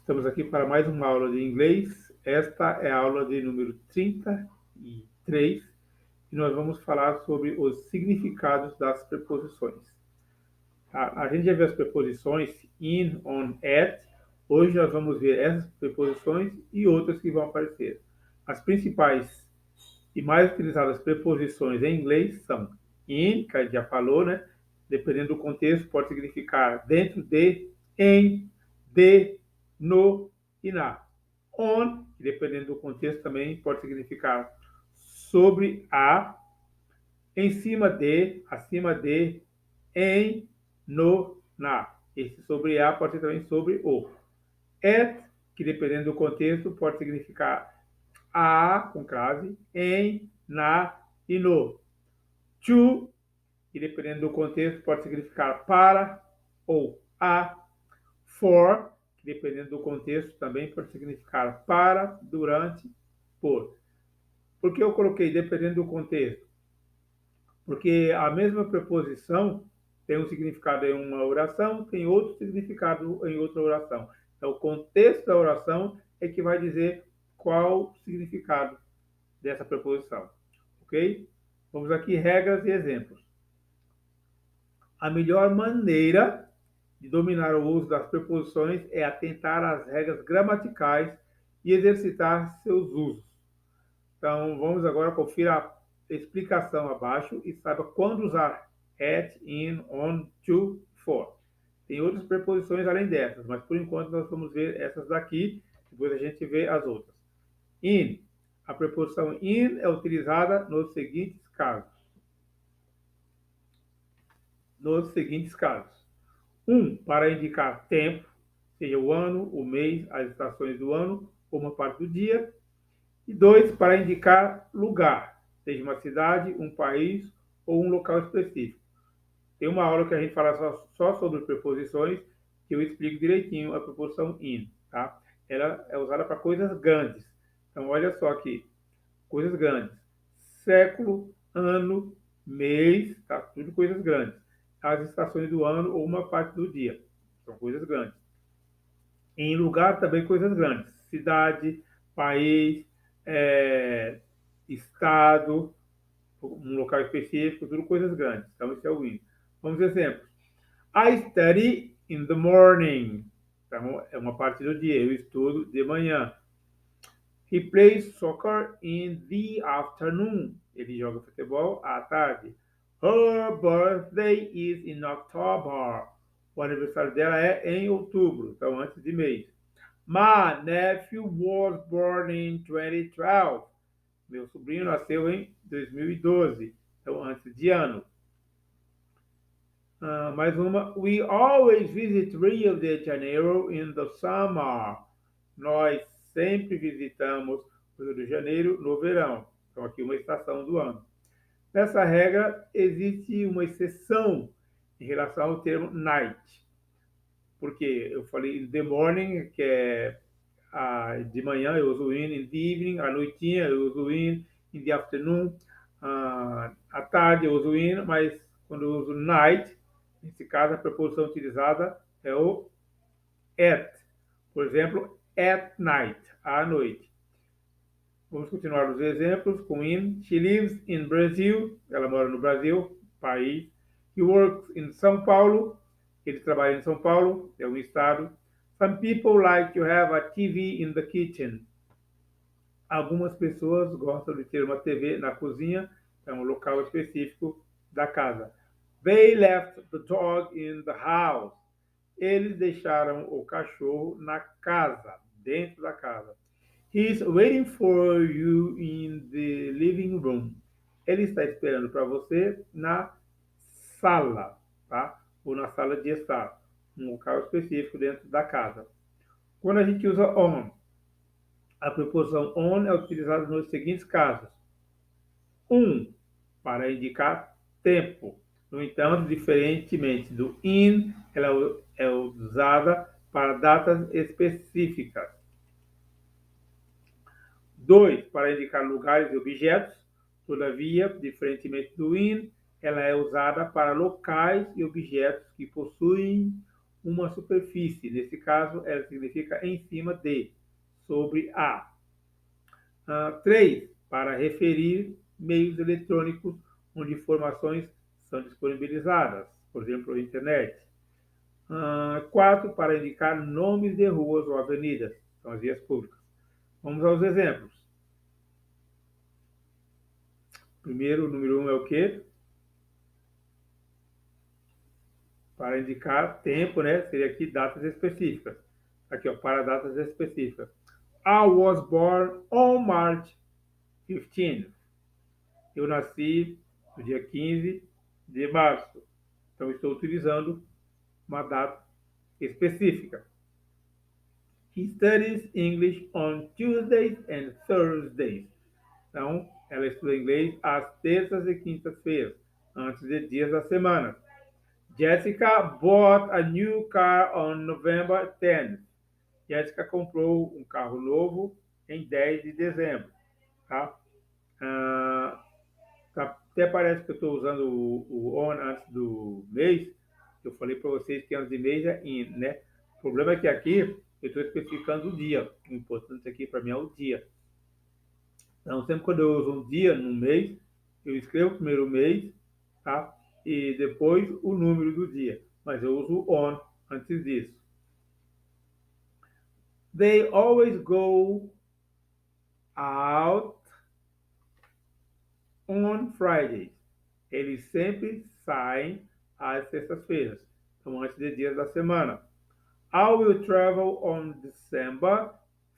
Estamos aqui para mais uma aula de inglês. Esta é a aula de número 33 e nós vamos falar sobre os significados das preposições. A gente já viu as preposições in, on, at. Hoje nós vamos ver essas preposições e outras que vão aparecer. As principais e mais utilizadas preposições em inglês são in, que a gente já falou, né? Dependendo do contexto, pode significar dentro de, em, de, no e na. On, que dependendo do contexto também pode significar sobre a, em cima de, acima de, em, no, na. Esse sobre a pode ser também sobre o. At, que dependendo do contexto pode significar a, com crase, em, na e no. To, que dependendo do contexto pode significar para ou a. For, que dependendo do contexto também pode significar para, durante, por. Por que eu coloquei dependendo do contexto? Porque a mesma preposição tem um significado em uma oração, tem outro significado em outra oração. Então, o contexto da oração é que vai dizer qual o significado dessa preposição. Ok? Vamos aqui, regras e exemplos. A melhor maneira de dominar o uso das preposições é atentar às regras gramaticais e exercitar seus usos. Então, vamos agora conferir a explicação abaixo e saiba quando usar at, in, on, to, for. Tem outras preposições além dessas, mas por enquanto nós vamos ver essas daqui, depois a gente vê as outras. In. A preposição in é utilizada nos seguintes casos. Para indicar tempo, seja o ano, o mês, as estações do ano, ou uma parte do dia. E 2, para indicar lugar, seja uma cidade, um país ou um local específico. Tem uma aula que a gente fala só sobre preposições, que eu explico direitinho a preposição in, tá? Ela é usada para coisas grandes. Então, olha só aqui, coisas grandes. Século, ano, mês, tá? Tudo coisas grandes. As estações do ano ou uma parte do dia. São coisas grandes. Em lugar também coisas grandes. Cidade, país, estado, um local específico, tudo coisas grandes. Então, esse é o in. Vamos ver exemplos. I study in the morning. Então, é uma parte do dia. Eu estudo de manhã. He plays soccer in the afternoon. Ele joga futebol à tarde. Her birthday is in October. O aniversário dela é em outubro, então antes de mês. My nephew was born in 2012. Meu sobrinho nasceu em 2012, então antes de ano. Mais uma. We always visit Rio de Janeiro in the summer. Nós sempre visitamos o Rio de Janeiro no verão. Então, aqui uma estação do ano. Nessa regra, existe uma exceção em relação ao termo night. Porque eu falei the morning, que é de manhã, eu uso in the evening, à noitinha, eu uso in the afternoon, à tarde, eu uso in, mas quando eu uso night, nesse caso, a preposição utilizada é o at. Por exemplo, at night, à noite. Vamos continuar os exemplos com in. She lives in Brazil. Ela mora no Brasil, país. He works in São Paulo. Ele trabalha em São Paulo, é um estado. Some people like to have a TV in the kitchen. Algumas pessoas gostam de ter uma TV na cozinha, é um local específico da casa. They left the dog in the house. Eles deixaram o cachorro na casa, dentro da casa. He's waiting for you in the living room. Ele está esperando para você na sala, tá? Ou na sala de estar, um local específico dentro da casa. Quando a gente usa on, a preposição on é utilizada nos seguintes casos. Para indicar tempo. No entanto, diferentemente do in, ela é usada para datas específicas. 2, para indicar lugares e objetos. Todavia, diferentemente do in, ela é usada para locais e objetos que possuem uma superfície. Nesse caso, ela significa em cima de, sobre a. 3. Para referir meios eletrônicos onde informações são disponibilizadas, por exemplo, a internet. 4. Para indicar nomes de ruas ou avenidas, são as vias públicas. Vamos aos exemplos. Primeiro, o número 1 é o quê? Para indicar tempo, né? Seria aqui datas específicas. Aqui, ó, para datas específicas. I was born on March 15th. Eu nasci no dia 15 de março. Então, estou utilizando uma data específica. He studies English on Tuesdays and Thursdays. Então, ela estuda inglês às terças e quintas-feiras, antes de dias da semana. Jessica bought a new car on November 10th. Jessica comprou um carro novo em 10 de dezembro. Tá? Até parece que eu estou usando o on antes do mês. Eu falei para vocês que antes de mês é in, né? O problema é que aqui eu estou especificando o dia. O importante aqui para mim é o dia. Então, sempre quando eu uso um dia no mês, eu escrevo primeiro o mês, tá? E depois o número do dia. Mas eu uso on antes disso. They always go out on Fridays. Eles sempre saem às sextas-feiras. Então, antes de dias da semana. I will travel on December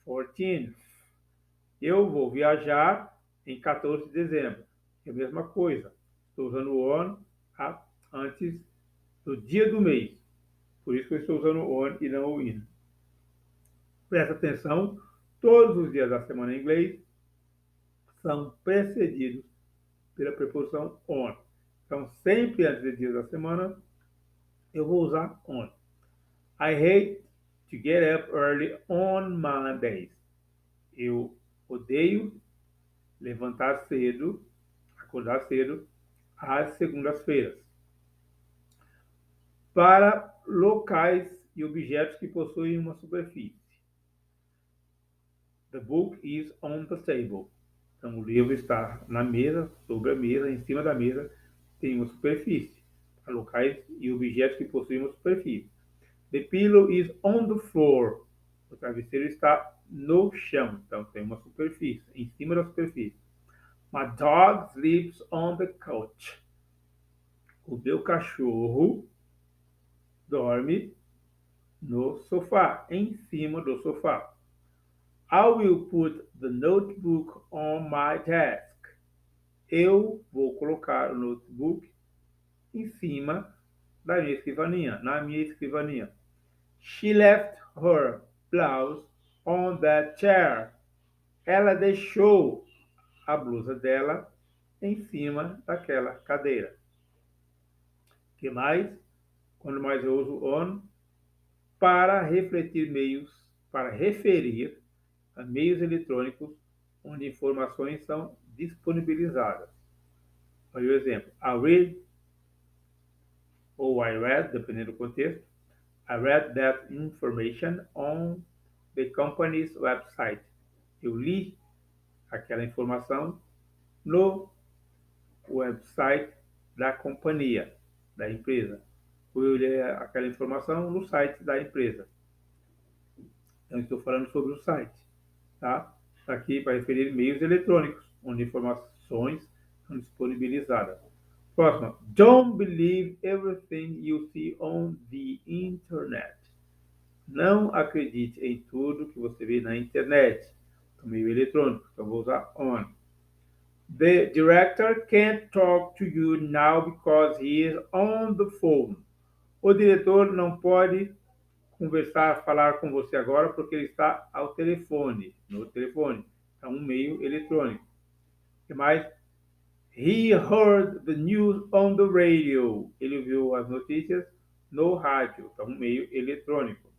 14th. Eu vou viajar em 14 de dezembro. É a mesma coisa. Estou usando o on antes do dia do mês. Por isso que eu estou usando o on e não o in. Presta atenção, todos os dias da semana em inglês são precedidos pela preposição on. Então, sempre antes de dias da semana, eu vou usar on. I hate to get up early on Mondays. Eu odeio levantar cedo, acordar cedo, às segundas-feiras. Para locais e objetos que possuem uma superfície. The book is on the table. Então, o livro está na mesa, sobre a mesa, em cima da mesa, tem uma superfície. Para locais e objetos que possuem uma superfície. The pillow is on the floor. O travesseiro está no chão. Então, tem uma superfície, em cima da superfície. My dog sleeps on the couch. O meu cachorro dorme no sofá, em cima do sofá. I will put the notebook on my desk. Eu vou colocar o notebook em cima da minha escrivaninha, na minha escrivaninha. She left her blouse on that chair. Ela deixou a blusa dela em cima daquela cadeira. Que mais? Quando mais eu uso on? Para refletir meios, para referir a meios eletrônicos onde informações são disponibilizadas. Olha o exemplo. I read, ou I read, dependendo do contexto. I read that information on the company's website. Eu li aquela informação no website da companhia, da empresa. Ou eu li aquela informação no site da empresa. Então, estou falando sobre o site. Tá? Aqui para referir meios eletrônicos, onde informações são disponibilizadas. Próxima. Don't believe everything you see on the internet. Não acredite em tudo que você vê na internet. No meio eletrônico. Então, vou usar on. The director can't talk to you now because he is on the phone. O diretor não pode conversar, falar com você agora porque ele está ao telefone, no telefone. É um meio eletrônico. O que mais? He heard the news on the radio. Ele ouviu as notícias no rádio. É um meio eletrônico.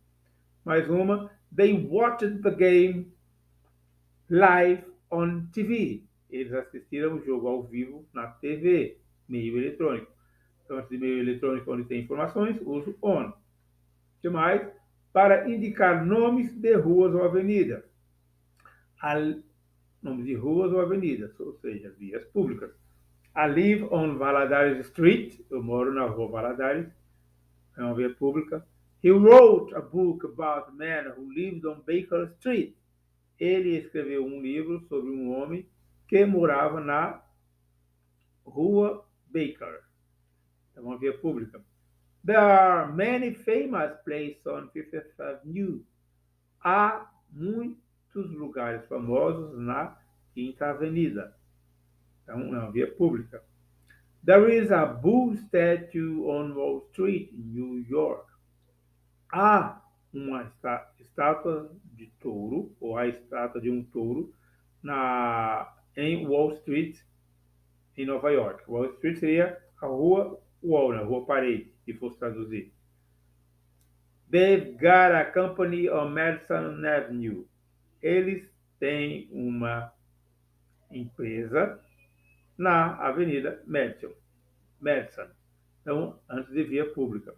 Mais uma. They watched the game live on TV. Eles assistiram o jogo ao vivo na TV, meio eletrônico. Então, antes de meio eletrônico onde tem informações, uso on. que mais? Para indicar nomes de ruas ou avenidas. Nomes de ruas ou avenidas, ou seja, vias públicas. I live on Valadares Street. Eu moro na rua Valadares. É uma via pública. He wrote a book about a man who lived on Baker Street. Ele escreveu um livro sobre um homem que morava na rua Baker. É uma via pública. There are many famous places on Fifth Avenue. Há muitos lugares famosos na Quinta Avenida. Então, é uma via pública. There is a bull statue on Wall Street, in New York. Há uma estátua de touro, ou a estátua de um touro, em Wall Street, em Nova York. Wall Street seria a rua Wall, a rua parede, se fosse traduzir. They've got a company on Madison Avenue. Eles têm uma empresa na Avenida Madison. Então, antes de via pública.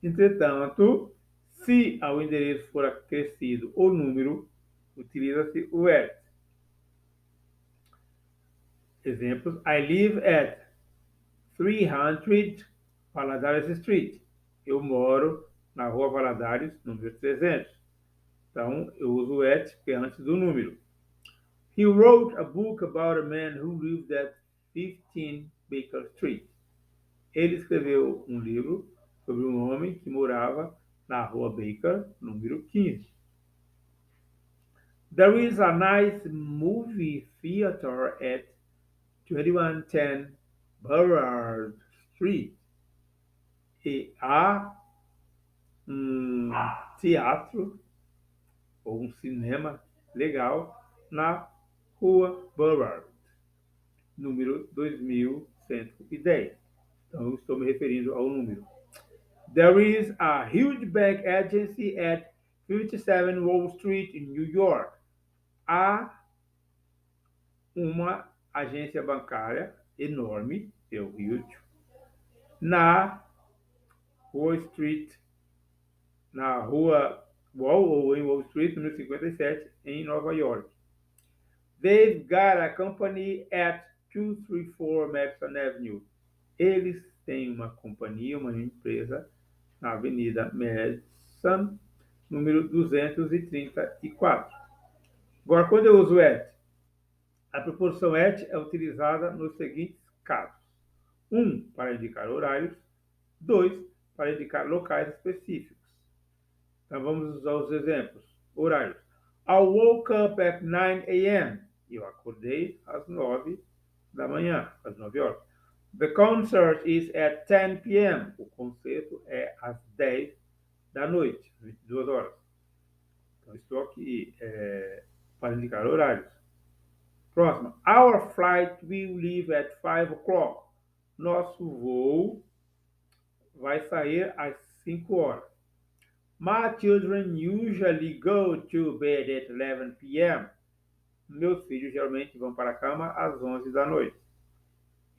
Entretanto, se ao endereço for acrescido o número, utiliza-se o at. Exemplos: I live at 300 Valadares Street. Eu moro na rua Valadares, número 300. Então, eu uso o at, que é antes do número. He wrote a book about a man who lived at 15 Baker Street. Ele escreveu um livro sobre um homem que morava na rua Baker, número 15. There is a nice movie theater at 2110 Burrard Street. E há um teatro ou um cinema legal na rua Burrard, número 2110. Então, eu estou me referindo ao número. There is a huge bank agency at 57 Wall Street, in New York. Há uma agência bancária enorme, é o huge, na Wall Street, na rua Wall ou em Wall Street, número 57, em Nova York. They've got a company at 234 Madison Avenue. Eles têm uma companhia, uma empresa na Avenida Madison, número 234. Agora, quando eu uso at, a preposição at é utilizada nos seguintes casos. 1, para indicar horários. 2, para indicar locais específicos. Então, vamos usar os exemplos. Horários. I woke up at 9 a.m. Eu acordei às 9 da manhã, às 9 horas. The concert is at 10 p.m. O concerto é às 10 da noite, 22 horas. Então, estou aqui para indicar horários. Próximo. Our flight will leave at 5 o'clock. Nosso voo vai sair às 5 horas. My children usually go to bed at 11 p.m. Meus filhos geralmente vão para a cama às 11 da noite.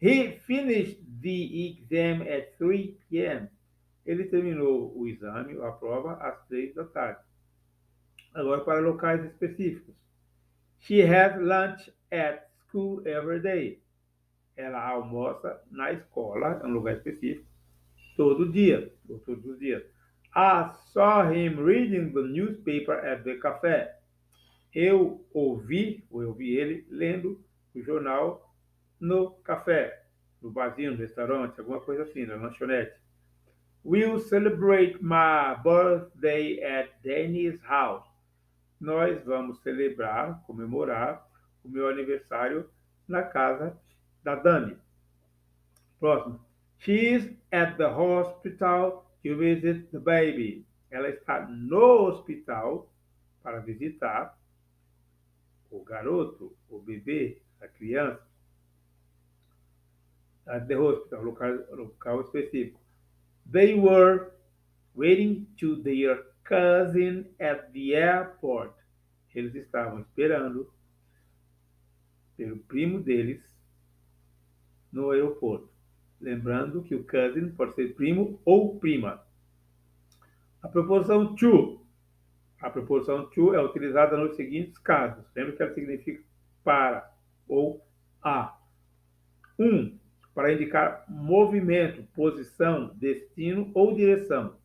He finished the exam at 3 p.m. Ele terminou o exame, a prova, às 3 da tarde. Agora, para locais específicos. She has lunch at school every day. Ela almoça na escola, é um lugar específico, todo dia, ou todos os dias. I saw him reading the newspaper at the cafe. Eu ouvi ele lendo o jornal no café, no barzinho, no restaurante, alguma coisa assim, na lanchonete. We'll celebrate my birthday at Danny's house. Nós vamos comemorar o meu aniversário na casa da Dani. Próximo. She's at the hospital to visit the baby. Ela está no hospital para visitar o garoto, o bebê, a criança. At the hospital, local específico. They were waiting to their cousin at the airport. Eles estavam esperando pelo primo deles no aeroporto. Lembrando que o cousin pode ser primo ou prima. A preposição to. A preposição to é utilizada nos seguintes casos. Lembra que ela significa para ou a. 1. Para indicar movimento, posição, destino ou direção.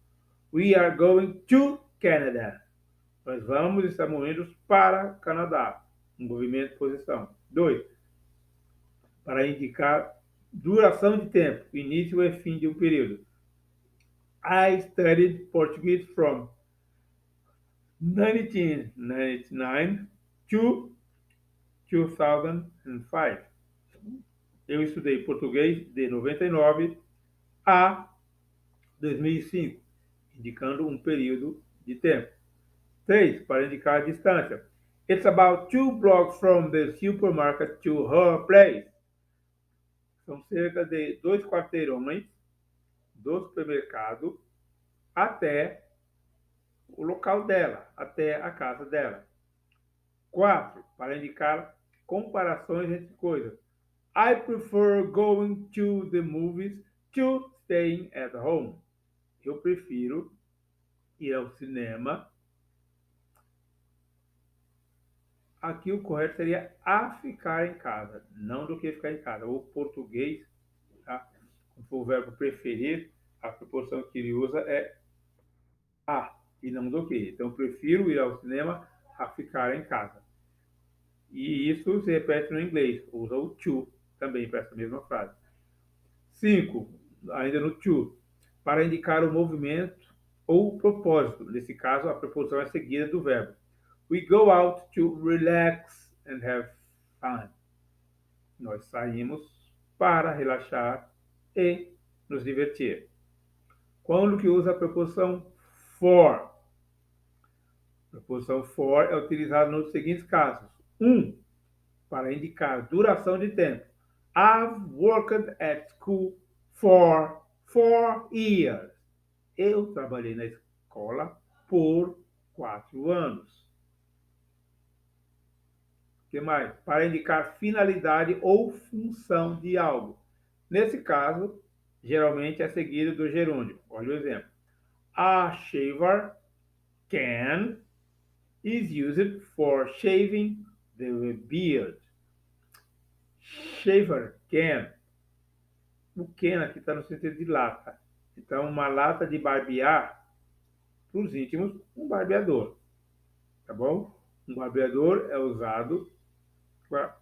We are going to Canada. Nós estamos indo para Canadá. Um movimento, posição. 2. Para indicar duração de tempo, início e fim de um período. I studied Portuguese from 1999 to 2005. Eu estudei português de 99 a 2005, indicando um período de tempo. 3. Para indicar a distância. It's about 2 blocks from the supermarket to her place. São cerca de 2 quarteirões do supermercado até o local dela, até a casa dela. 4. Para indicar comparações entre coisas. I prefer going to the movies to staying at home. Eu prefiro ir ao cinema. Aqui o correto seria a ficar em casa, não do que ficar em casa. O português, tá? Como for o verbo preferir, a preposição que ele usa é a e não do que. Então, eu prefiro ir ao cinema a ficar em casa. E isso se repete no inglês, usa o to também para essa mesma frase. 5. Ainda no to, para indicar o movimento ou o propósito. Nesse caso, a preposição é seguida do verbo. We go out to relax and have fun. Nós saímos para relaxar e nos divertir. Quando que usa a preposição for? A preposição for é utilizada nos seguintes casos. 1. Para indicar duração de tempo. I've worked at school for 4 years. Eu trabalhei na escola por 4 anos. O que mais? Para indicar finalidade ou função de algo. Nesse caso, geralmente é seguido do gerúndio. Olha o exemplo. A shaver can is used for shaving the beard. Shaver can. O can aqui está no sentido de lata. Então, uma lata de barbear, para os íntimos, um barbeador. Tá bom? Um barbeador é usado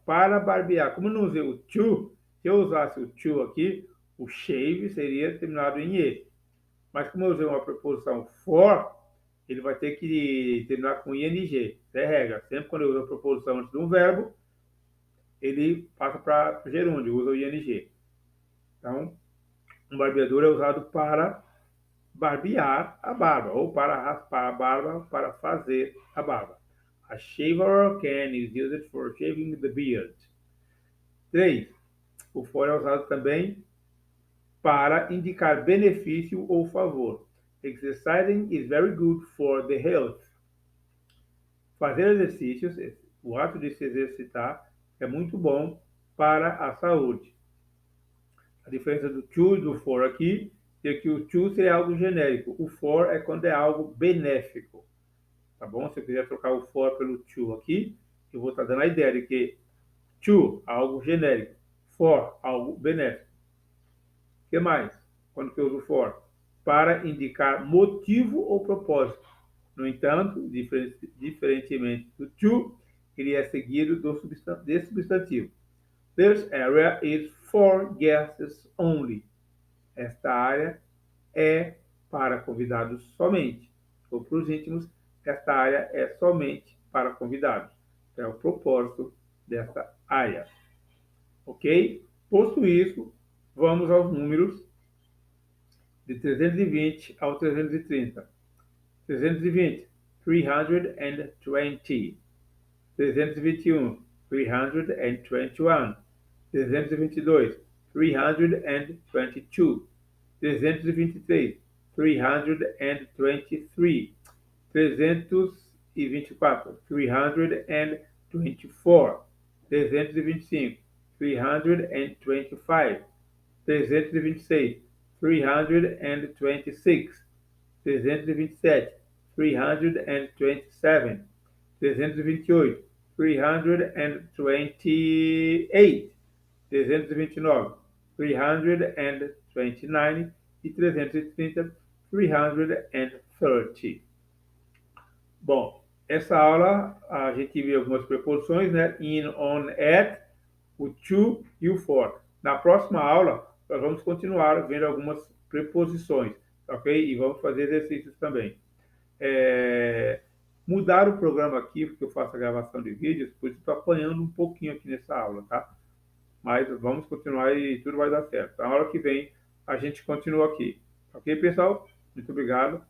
para barbear. Como eu não usei o to, se eu usasse o to aqui, o shave seria terminado em e. Mas como eu usei uma preposição for, ele vai ter que terminar com ing. Isso é regra. Sempre quando eu uso a preposição antes de um verbo, ele passa para o gerúndio, usa o ing. Então, um barbeador é usado para barbear a barba, ou para raspar a barba, para fazer a barba. A shaver can is used for shaving the beard. 3. O for é usado também para indicar benefício ou favor. Exercising is very good for the health. Fazer exercícios, o ato de se exercitar, é muito bom para a saúde. A diferença do to e do for aqui é que o to seria algo genérico. O for é quando é algo benéfico. Tá bom? Se eu quiser trocar o for pelo to aqui, eu vou estar dando a ideia de que to, algo genérico. For, algo benéfico. O que mais? Quando que eu uso for? Para indicar motivo ou propósito. No entanto, diferentemente do to, ele é seguido de substantivo. This area is for guests only. Esta área é para convidados somente. Ou para os íntimos, esta área é somente para convidados. É o propósito dessa área. Ok? Posto isso, vamos aos números de 320 ao 330. 320, 320. 321, 321. 322, 322. 323, 323. 324, 324. 325, 325. 326, 326. 327, 327, 328, 328, 329, 329 e 330, 330. Bom, essa aula a gente viu algumas preposições, né? In, on, at, o to e o for. Na próxima aula, nós vamos continuar vendo algumas preposições, ok? E vamos fazer exercícios também. Mudar o programa aqui, porque eu faço a gravação de vídeos, por isso estou apanhando um pouquinho aqui nessa aula, tá? Mas vamos continuar e tudo vai dar certo. Na hora que vem, a gente continua aqui. Ok, pessoal? Muito obrigado.